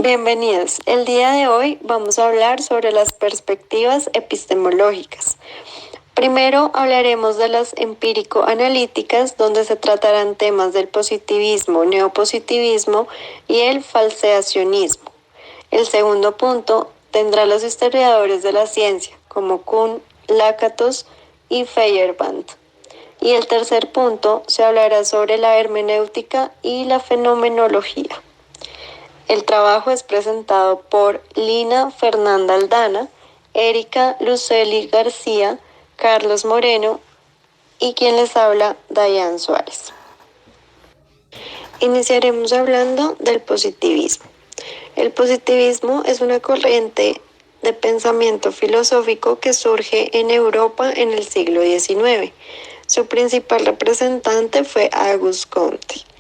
Bienvenidos. El día de hoy vamos a hablar sobre las perspectivas epistemológicas. Primero hablaremos de las empírico-analíticas, donde se tratarán temas del positivismo, neopositivismo y el falseacionismo. El segundo punto tendrá los historiadores de la ciencia, como Kuhn, Lakatos y Feyerabend. Y el tercer punto se hablará sobre la hermenéutica y la fenomenología. El trabajo es presentado por Lina Fernanda Aldana, Erika Luceli García, Carlos Moreno y quien les habla, Dayan Suárez. Iniciaremos hablando del positivismo. El positivismo es una corriente de pensamiento filosófico que surge en Europa en el siglo XIX. Su principal representante fue Auguste Comte.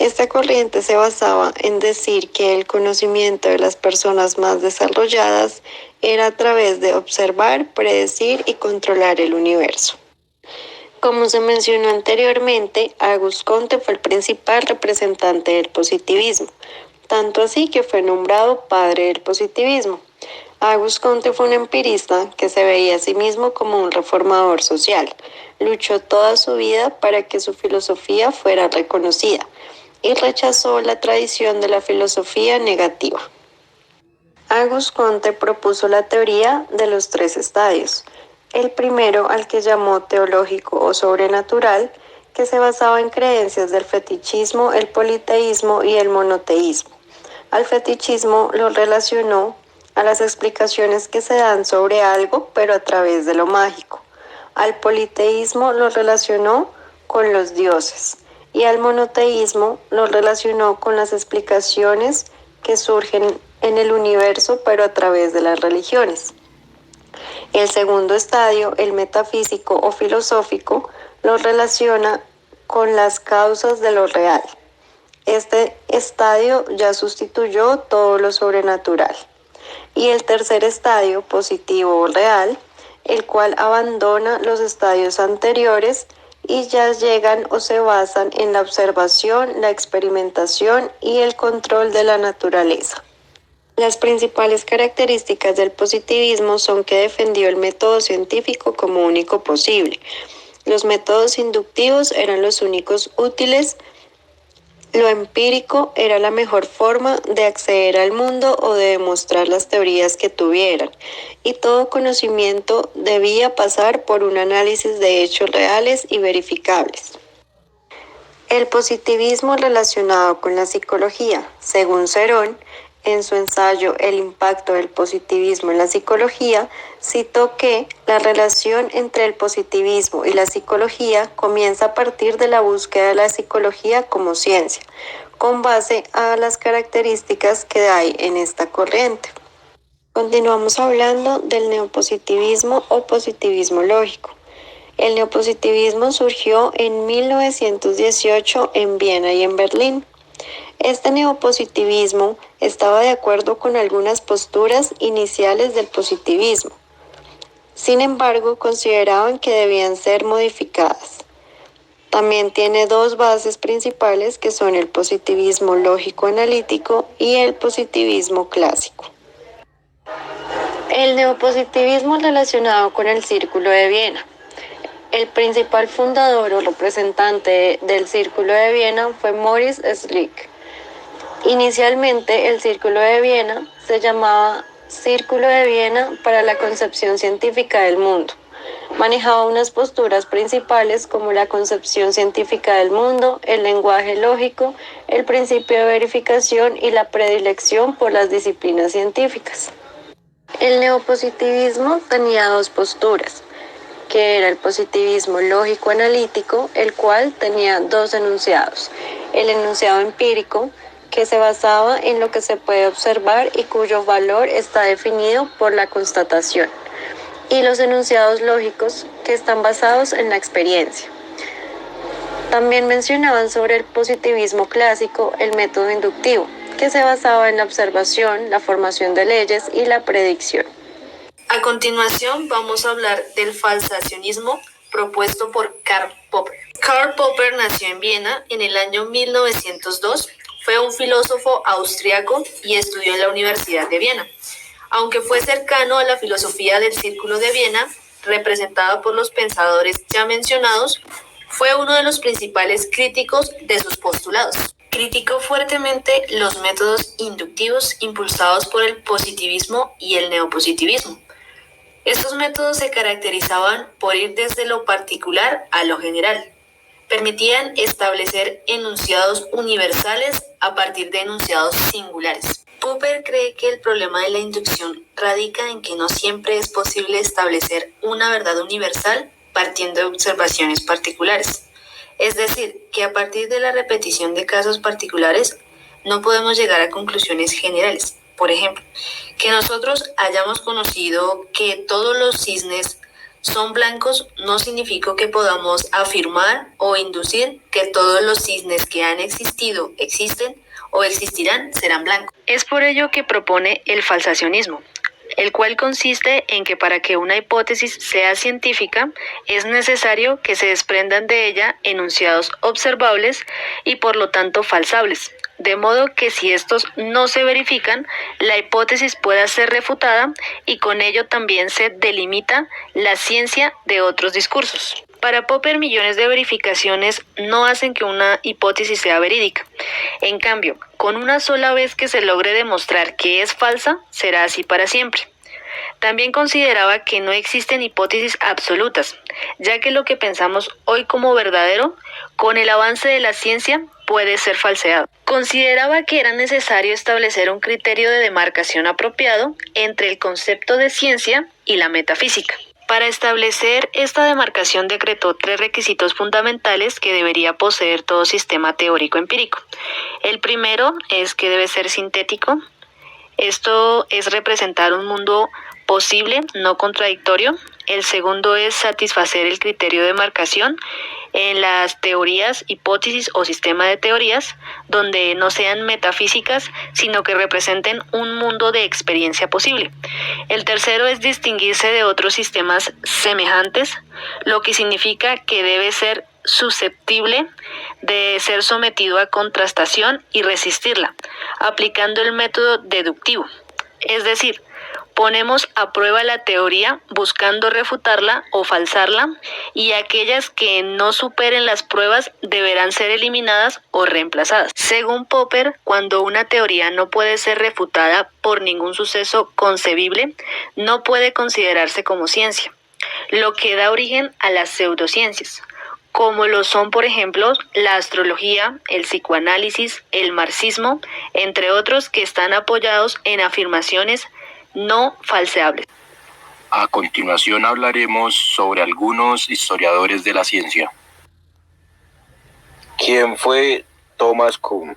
Esta corriente se basaba en decir que el conocimiento de las personas más desarrolladas era a través de observar, predecir y controlar el universo. Como se mencionó anteriormente, Auguste Comte fue el principal representante del positivismo, tanto así que fue nombrado padre del positivismo. Auguste Comte fue un empirista que se veía a sí mismo como un reformador social. Luchó toda su vida para que su filosofía fuera reconocida y rechazó la tradición de la filosofía negativa. Auguste Comte propuso la teoría de los tres estadios. El primero, al que llamó teológico o sobrenatural, que se basaba en creencias del fetichismo, el politeísmo y el monoteísmo. Al fetichismo lo relacionó a las explicaciones que se dan sobre algo, pero a través de lo mágico. Al politeísmo lo relacionó con los dioses y al monoteísmo lo relacionó con las explicaciones que surgen en el universo, pero a través de las religiones. El segundo estadio, el metafísico o filosófico, lo relaciona con las causas de lo real. Este estadio ya sustituyó todo lo sobrenatural. Y el tercer estadio, positivo o real, el cual abandona los estadios anteriores y ya llegan o se basan en la observación, la experimentación y el control de la naturaleza. Las principales características del positivismo son que defendió el método científico como único posible. Los métodos inductivos eran los únicos útiles. Lo empírico era la mejor forma de acceder al mundo o de demostrar las teorías que tuvieran, y todo conocimiento debía pasar por un análisis de hechos reales y verificables. El positivismo relacionado con la psicología, según Cerón, en su ensayo El impacto del positivismo en la psicología, citó que la relación entre el positivismo y la psicología comienza a partir de la búsqueda de la psicología como ciencia, con base a las características que hay en esta corriente. Continuamos hablando del neopositivismo o positivismo lógico. El neopositivismo surgió en 1918 en Viena y en Berlín. Este neopositivismo estaba de acuerdo con algunas posturas iniciales del positivismo. Sin embargo, consideraban que debían ser modificadas. También tiene dos bases principales que son el positivismo lógico-analítico y el positivismo clásico. El neopositivismo relacionado con el Círculo de Viena. El principal fundador o representante del Círculo de Viena fue Maurice Schlick. Inicialmente, el Círculo de Viena se llamaba Círculo de Viena para la concepción científica del mundo. Manejaba unas posturas principales como la concepción científica del mundo, el lenguaje lógico, el principio de verificación y la predilección por las disciplinas científicas. El neopositivismo tenía dos posturas, que era el positivismo lógico-analítico, el cual tenía dos enunciados. El enunciado empírico, que se basaba en lo que se puede observar y cuyo valor está definido por la constatación, y los enunciados lógicos, que están basados en la experiencia. También mencionaban sobre el positivismo clásico el método inductivo, que se basaba en la observación, la formación de leyes y la predicción. A continuación vamos a hablar del falsacionismo propuesto por Karl Popper. Karl Popper nació en Viena en el año 1902. Fue un filósofo austriaco y estudió en la Universidad de Viena. Aunque fue cercano a la filosofía del Círculo de Viena, representada por los pensadores ya mencionados, fue uno de los principales críticos de sus postulados. Criticó fuertemente los métodos inductivos impulsados por el positivismo y el neopositivismo. Estos métodos se caracterizaban por ir desde lo particular a lo general. Permitían establecer enunciados universales a partir de enunciados singulares. Popper cree que el problema de la inducción radica en que no siempre es posible establecer una verdad universal partiendo de observaciones particulares. Es decir, que a partir de la repetición de casos particulares no podemos llegar a conclusiones generales. Por ejemplo, que nosotros hayamos conocido que todos los cisnes son blancos no significa que podamos afirmar o inducir que todos los cisnes que han existido, existen o existirán serán blancos. Es por ello que propone el falsacionismo, el cual consiste en que para que una hipótesis sea científica es necesario que se desprendan de ella enunciados observables y por lo tanto falsables, de modo que si estos no se verifican, la hipótesis pueda ser refutada y con ello también se delimita la ciencia de otros discursos. Para Popper, millones de verificaciones no hacen que una hipótesis sea verídica. En cambio, con una sola vez que se logre demostrar que es falsa, será así para siempre. También consideraba que no existen hipótesis absolutas, ya que lo que pensamos hoy como verdadero, con el avance de la ciencia, puede ser falseado. Consideraba que era necesario establecer un criterio de demarcación apropiado entre el concepto de ciencia y la metafísica. Para establecer esta demarcación decretó 3 requisitos fundamentales que debería poseer todo sistema teórico empírico. El primero es que debe ser sintético. Esto es representar un mundo posible, no contradictorio. El segundo es satisfacer el criterio de demarcación en las teorías, hipótesis o sistema de teorías, donde no sean metafísicas, sino que representen un mundo de experiencia posible. El tercero es distinguirse de otros sistemas semejantes, lo que significa que debe ser susceptible de ser sometido a contrastación y resistirla, aplicando el método deductivo. Es decir, ponemos a prueba la teoría buscando refutarla o falsarla y aquellas que no superen las pruebas deberán ser eliminadas o reemplazadas. Según Popper, cuando una teoría no puede ser refutada por ningún suceso concebible, no puede considerarse como ciencia, lo que da origen a las pseudociencias, como lo son, por ejemplo, la astrología, el psicoanálisis, el marxismo, entre otros que están apoyados en afirmaciones no falseables. A continuación hablaremos sobre algunos historiadores de la ciencia. ¿Quién fue Thomas Kuhn?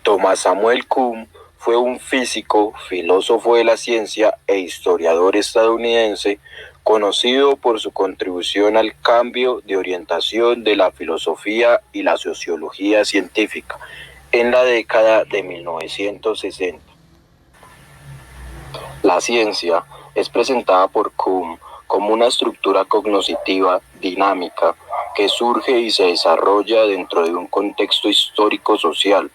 Thomas Samuel Kuhn fue un físico, filósofo de la ciencia e historiador estadounidense conocido por su contribución al cambio de orientación de la filosofía y la sociología científica en la década de 1960. La ciencia es presentada por Kuhn como una estructura cognoscitiva dinámica que surge y se desarrolla dentro de un contexto histórico-social,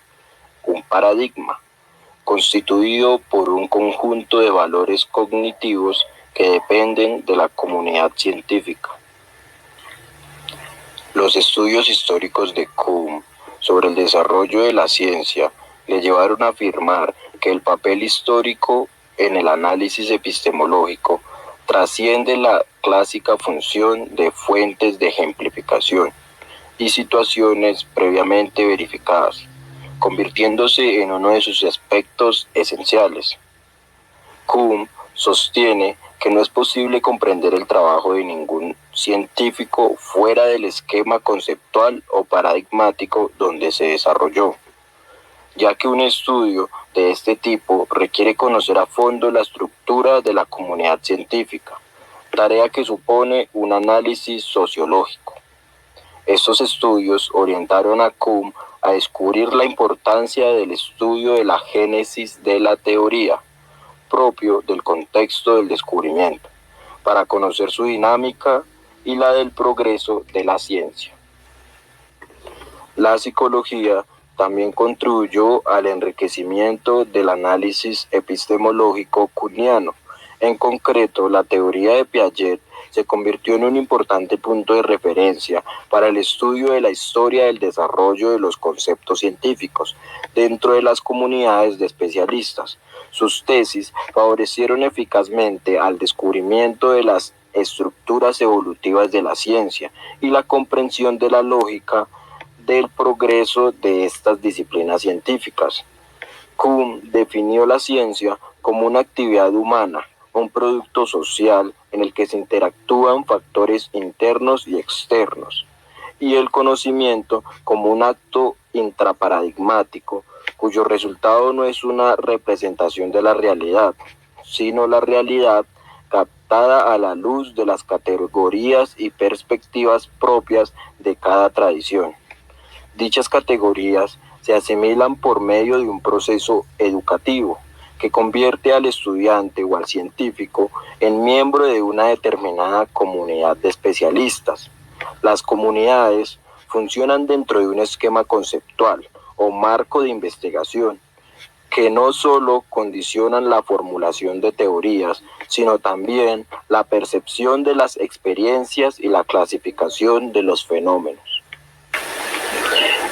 un paradigma, constituido por un conjunto de valores cognitivos que dependen de la comunidad científica. Los estudios históricos de Kuhn sobre el desarrollo de la ciencia le llevaron a afirmar que el papel histórico en el análisis epistemológico trasciende la clásica función de fuentes de ejemplificación y situaciones previamente verificadas, convirtiéndose en uno de sus aspectos esenciales. Kuhn sostiene que no es posible comprender el trabajo de ningún científico fuera del esquema conceptual o paradigmático donde se desarrolló, ya que un estudio de este tipo requiere conocer a fondo la estructura de la comunidad científica, tarea que supone un análisis sociológico. Estos estudios orientaron a Kuhn a descubrir la importancia del estudio de la génesis de la teoría, propio del contexto del descubrimiento, para conocer su dinámica y la del progreso de la ciencia. La psicología También contribuyó al enriquecimiento del análisis epistemológico kuhniano. En concreto, la teoría de Piaget se convirtió en un importante punto de referencia para el estudio de la historia del desarrollo de los conceptos científicos dentro de las comunidades de especialistas. Sus tesis favorecieron eficazmente al descubrimiento de las estructuras evolutivas de la ciencia y la comprensión de la lógica del progreso de estas disciplinas científicas. Kuhn definió la ciencia como una actividad humana, un producto social en el que se interactúan factores internos y externos, y el conocimiento como un acto intraparadigmático, cuyo resultado no es una representación de la realidad, sino la realidad captada a la luz de las categorías y perspectivas propias de cada tradición. Dichas categorías se asimilan por medio de un proceso educativo que convierte al estudiante o al científico en miembro de una determinada comunidad de especialistas. Las comunidades funcionan dentro de un esquema conceptual o marco de investigación que no solo condicionan la formulación de teorías, sino también la percepción de las experiencias y la clasificación de los fenómenos.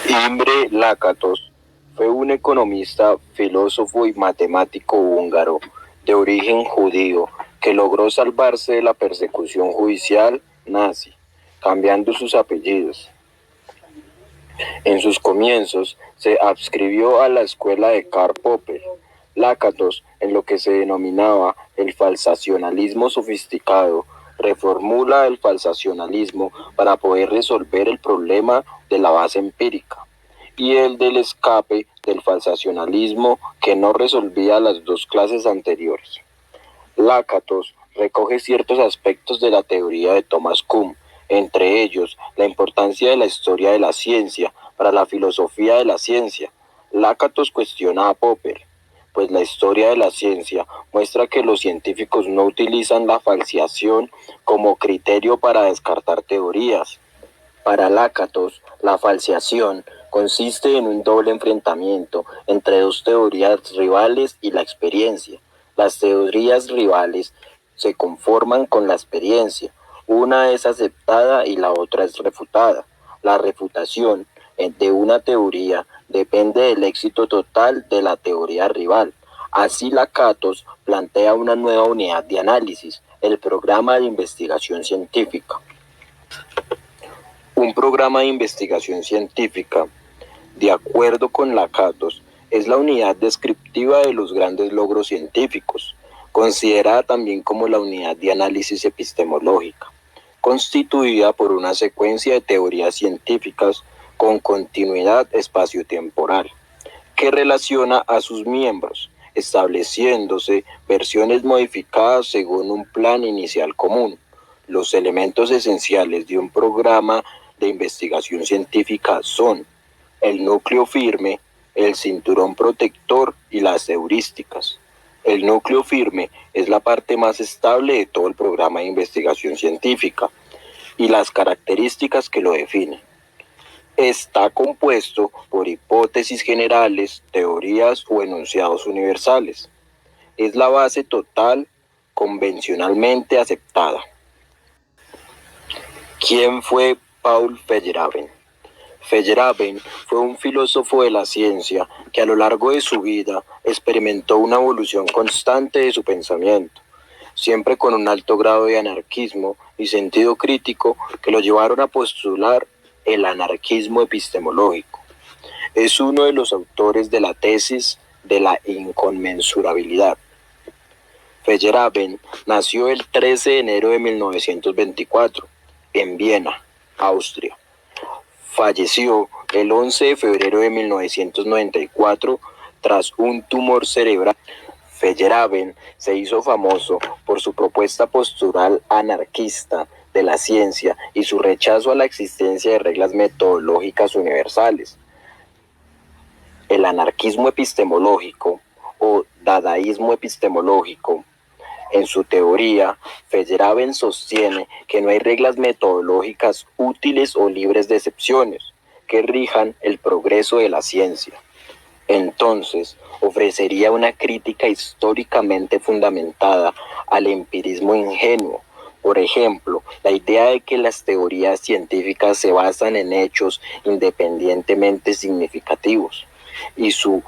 Imre Lakatos fue un economista, filósofo y matemático húngaro de origen judío que logró salvarse de la persecución judicial nazi, cambiando sus apellidos. En sus comienzos se adscribió a la escuela de Karl Popper. Lakatos, en lo que se denominaba el falsacionalismo sofisticado, reformula el falsacionalismo para poder resolver el problema de la base empírica y el del escape del falsacionalismo que no resolvía las dos clases anteriores. Lakatos recoge ciertos aspectos de la teoría de Thomas Kuhn, entre ellos la importancia de la historia de la ciencia para la filosofía de la ciencia. Lakatos cuestiona a Popper, pues la historia de la ciencia muestra que los científicos no utilizan la falseación como criterio para descartar teorías. Para Lakatos, la falseación consiste en un doble enfrentamiento entre dos teorías rivales y la experiencia. Las teorías rivales se conforman con la experiencia. Una es aceptada y la otra es refutada. La refutación de una teoría depende del éxito total de la teoría rival. Así Lakatos plantea una nueva unidad de análisis, el programa de investigación científica. Un programa de investigación científica, de acuerdo con Lakatos, es la unidad descriptiva de los grandes logros científicos, considerada también como la unidad de análisis epistemológica, constituida por una secuencia de teorías científicas con continuidad espaciotemporal, que relaciona a sus miembros, estableciéndose versiones modificadas según un plan inicial común. Los elementos esenciales de un programa de investigación científica son el núcleo firme, el cinturón protector y las heurísticas. El núcleo firme es la parte más estable de todo el programa de investigación científica y las características que lo definen. Está compuesto por hipótesis generales, teorías o enunciados universales. Es la base total convencionalmente aceptada. ¿Quién fue Paul Feyerabend? Feyerabend fue un filósofo de la ciencia que a lo largo de su vida experimentó una evolución constante de su pensamiento, siempre con un alto grado de anarquismo y sentido crítico que lo llevaron a postular el anarquismo epistemológico. Es uno de los autores de la tesis de la inconmensurabilidad. Feyerabend nació el 13 de enero de 1924 en Viena, Austria. Falleció el 11 de febrero de 1994 tras un tumor cerebral. Feyerabend se hizo famoso por su propuesta postural anarquista de la ciencia y su rechazo a la existencia de reglas metodológicas universales. El anarquismo epistemológico o dadaísmo epistemológico. En su teoría, Feyerabend sostiene que no hay reglas metodológicas útiles o libres de excepciones, que rijan el progreso de la ciencia. Entonces, ofrecería una crítica históricamente fundamentada al empirismo ingenuo. Por ejemplo, la idea de que las teorías científicas se basan en hechos independientemente significativos y su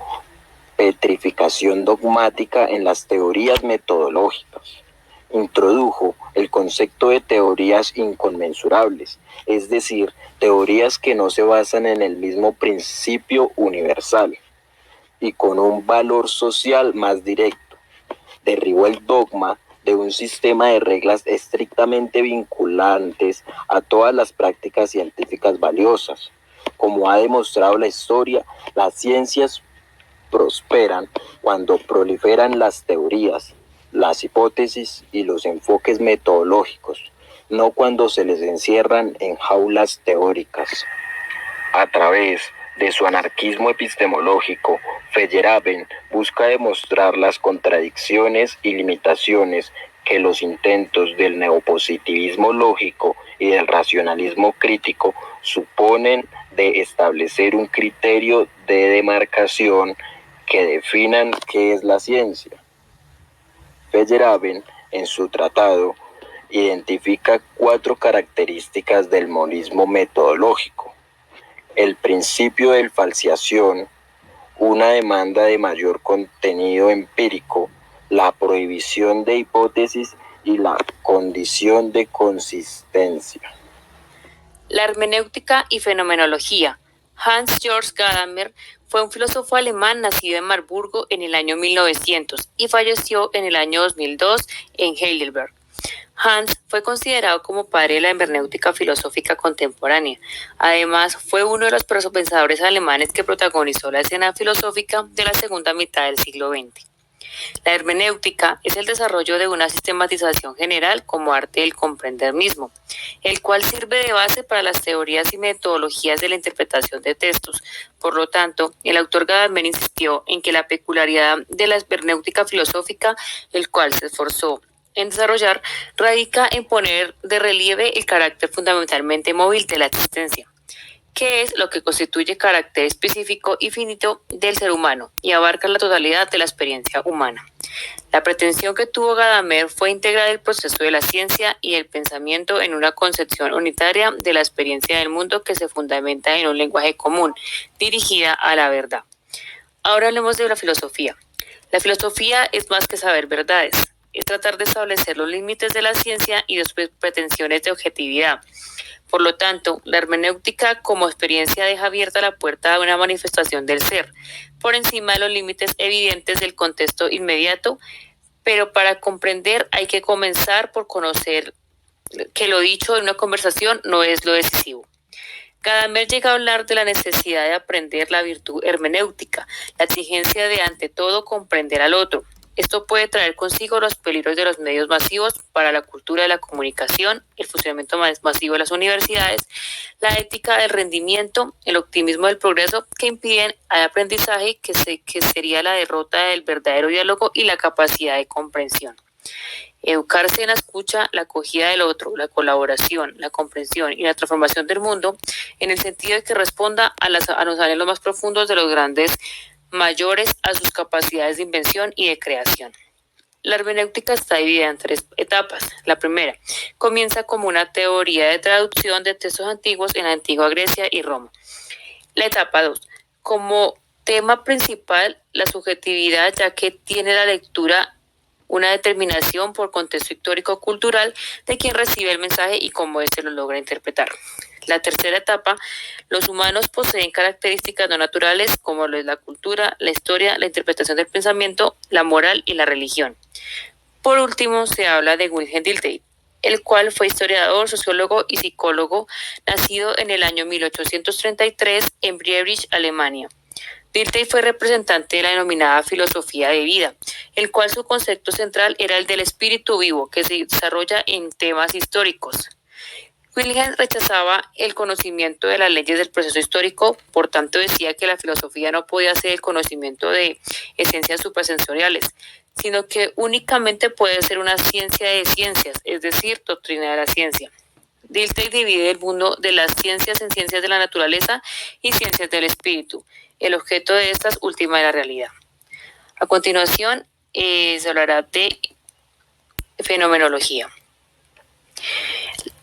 petrificación dogmática en las teorías metodológicas. Introdujo el concepto de teorías inconmensurables, es decir, teorías que no se basan en el mismo principio universal y con un valor social más directo. Derribó el dogma de un sistema de reglas estrictamente vinculantes a todas las prácticas científicas valiosas. Como ha demostrado la historia, las ciencias prosperan cuando proliferan las teorías, las hipótesis y los enfoques metodológicos, no cuando se les encierran en jaulas teóricas. A través de su anarquismo epistemológico, Feyerabend busca demostrar las contradicciones y limitaciones que los intentos del neopositivismo lógico y del racionalismo crítico suponen de establecer un criterio de demarcación que definan qué es la ciencia. Feyerabend, en su tratado, identifica 4 características del monismo metodológico: el principio de falseación, una demanda de mayor contenido empírico, la prohibición de hipótesis y la condición de consistencia. La hermenéutica y fenomenología. Hans-Georg Gadamer fue un filósofo alemán nacido en Marburgo en el año 1900 y falleció en el año 2002 en Heidelberg. Hans fue considerado como padre de la hermenéutica filosófica contemporánea. Además, fue uno de los pensadores alemanes que protagonizó la escena filosófica de la segunda mitad del siglo XX. La hermenéutica es el desarrollo de una sistematización general como arte del comprender mismo, el cual sirve de base para las teorías y metodologías de la interpretación de textos. Por lo tanto, el autor Gadamer insistió en que la peculiaridad de la hermenéutica filosófica, el cual se esforzó en desarrollar, radica en poner de relieve el carácter fundamentalmente móvil de la existencia, que es lo que constituye carácter específico y finito del ser humano y abarca la totalidad de la experiencia humana. La pretensión que tuvo Gadamer fue integrar el proceso de la ciencia y el pensamiento en una concepción unitaria de la experiencia del mundo que se fundamenta en un lenguaje común, dirigida a la verdad. Ahora hablemos de la filosofía. La filosofía es más que saber verdades, es tratar de establecer los límites de la ciencia y de sus pretensiones de objetividad. Por lo tanto, la hermenéutica como experiencia deja abierta la puerta a una manifestación del ser, por encima de los límites evidentes del contexto inmediato, pero para comprender hay que comenzar por conocer que lo dicho en una conversación no es lo decisivo. Gadamer llega a hablar de la necesidad de aprender la virtud hermenéutica, la exigencia de ante todo comprender al otro. Esto puede traer consigo los peligros de los medios masivos para la cultura de la comunicación, el funcionamiento masivo de las universidades, la ética del rendimiento, el optimismo del progreso que impiden al aprendizaje que sería la derrota del verdadero diálogo y la capacidad de comprensión. Educarse en la escucha, la acogida del otro, la colaboración, la comprensión y la transformación del mundo en el sentido de que responda a los anhelos más profundos de los grandes mayores a sus capacidades de invención y de creación. La hermenéutica está dividida en 3 etapas. La primera comienza como una teoría de traducción de textos antiguos en la antigua Grecia y Roma. La etapa 2, como tema principal la subjetividad, ya que tiene la lectura una determinación por contexto histórico-cultural de quien recibe el mensaje y cómo éste lo logra interpretar. La tercera etapa, los humanos poseen características no naturales como lo es la cultura, la historia, la interpretación del pensamiento, la moral y la religión. Por último, se habla de Wilhelm Dilthey, el cual fue historiador, sociólogo y psicólogo, nacido en el año 1833 en Bielefeld, Alemania. Dilthey fue representante de la denominada filosofía de vida, el cual su concepto central era el del espíritu vivo que se desarrolla en temas históricos. Wilhelm rechazaba el conocimiento de las leyes del proceso histórico, por tanto decía que la filosofía no podía ser el conocimiento de esencias suprasensoriales, sino que únicamente puede ser una ciencia de ciencias, es decir, doctrina de la ciencia. Dilthey divide el mundo de las ciencias en ciencias de la naturaleza y ciencias del espíritu. El objeto de estas última es la realidad. A continuación, se hablará de fenomenología.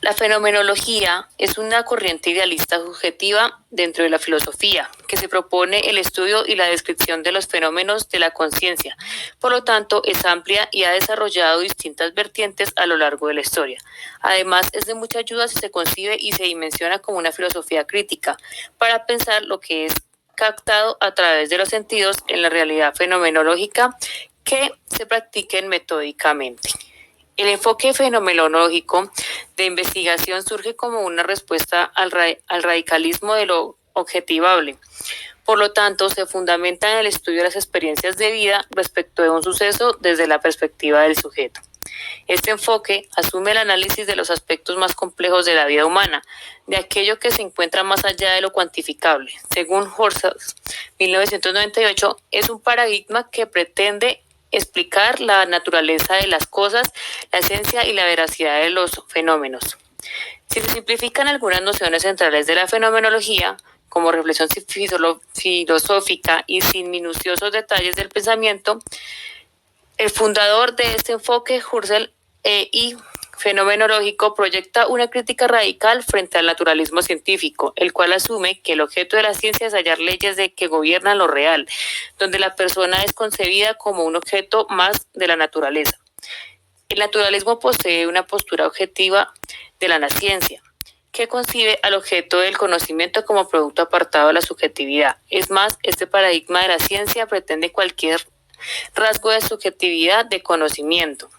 La fenomenología es una corriente idealista subjetiva dentro de la filosofía que se propone el estudio y la descripción de los fenómenos de la conciencia. Por lo tanto, es amplia y ha desarrollado distintas vertientes a lo largo de la historia. Además, es de mucha ayuda si se concibe y se dimensiona como una filosofía crítica para pensar lo que es captado a través de los sentidos en la realidad fenomenológica que se practiquen metódicamente. El enfoque fenomenológico de investigación surge como una respuesta al radicalismo de lo objetivable. Por lo tanto, se fundamenta en el estudio de las experiencias de vida respecto de un suceso desde la perspectiva del sujeto. Este enfoque asume el análisis de los aspectos más complejos de la vida humana, de aquello que se encuentra más allá de lo cuantificable. Según Husserl, 1998, es un paradigma que pretende explicar la naturaleza de las cosas, la esencia y la veracidad de los fenómenos. Si se simplifican algunas nociones centrales de la fenomenología, como reflexión filosófica y sin minuciosos detalles del pensamiento, el fundador de este enfoque, Husserl, y fenomenológico, proyecta una crítica radical frente al naturalismo científico, el cual asume que el objeto de la ciencia es hallar leyes que gobiernan lo real, donde la persona es concebida como un objeto más de la naturaleza. El naturalismo posee una postura objetiva de la ciencia, que concibe al objeto del conocimiento como producto apartado de la subjetividad. Es más, este paradigma de la ciencia pretende cualquier rasgo de subjetividad de conocimiento.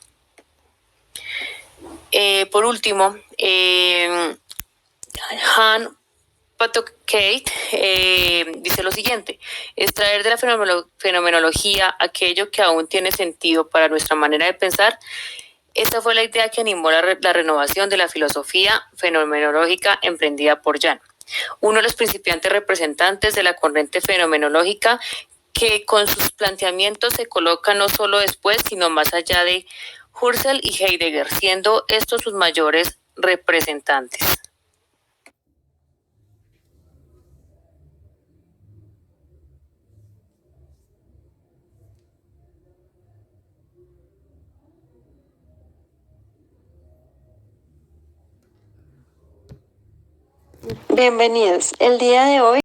Por último, Han Patochey dice lo siguiente: extraer de la fenomenología aquello que aún tiene sentido para nuestra manera de pensar. Esta fue la idea que animó la renovación de la filosofía fenomenológica emprendida por Jahn, uno de los principiantes representantes de la corriente fenomenológica que con sus planteamientos se coloca no solo después, sino más allá de Husserl y Heidegger, siendo estos sus mayores representantes. Bienvenidos. El día de hoy